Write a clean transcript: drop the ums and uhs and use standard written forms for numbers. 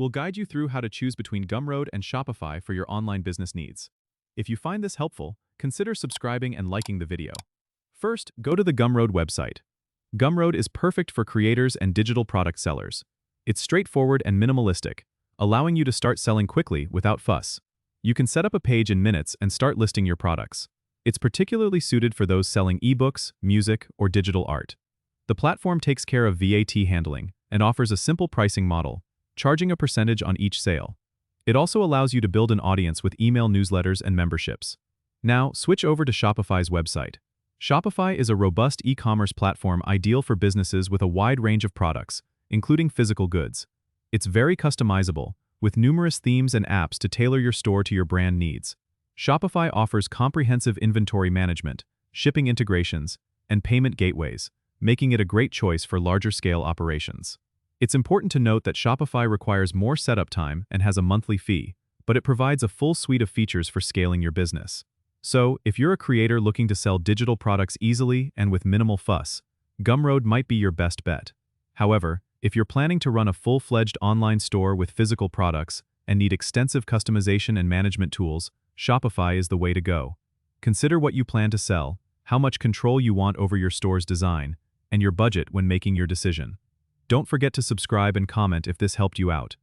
we'll guide you through how to choose between Gumroad and Shopify for your online business needs. If you find this helpful, consider subscribing and liking the video. First, go to the Gumroad website. Gumroad is perfect for creators and digital product sellers. It's straightforward and minimalistic, allowing you to start selling quickly without fuss. You can set up a page in minutes and start listing your products. It's particularly suited for those selling ebooks, music, or digital art. The platform takes care of VAT handling and offers a simple pricing model, charging a percentage on each sale. It also allows you to build an audience with email newsletters and memberships. Now, switch over to Shopify's website. Shopify is a robust e-commerce platform ideal for businesses with a wide range of products, including physical goods. It's very customizable, with numerous themes and apps to tailor your store to your brand needs. Shopify offers comprehensive inventory management, shipping integrations, and payment gateways, making it a great choice for larger-scale operations. It's important to note that Shopify requires more setup time and has a monthly fee, but it provides a full suite of features for scaling your business. So, if you're a creator looking to sell digital products easily and with minimal fuss, Gumroad might be your best bet. However, if you're planning to run a full-fledged online store with physical products and need extensive customization and management tools, Shopify is the way to go. Consider what you plan to sell, how much control you want over your store's design, and your budget when making your decision. Don't forget to subscribe and comment if this helped you out.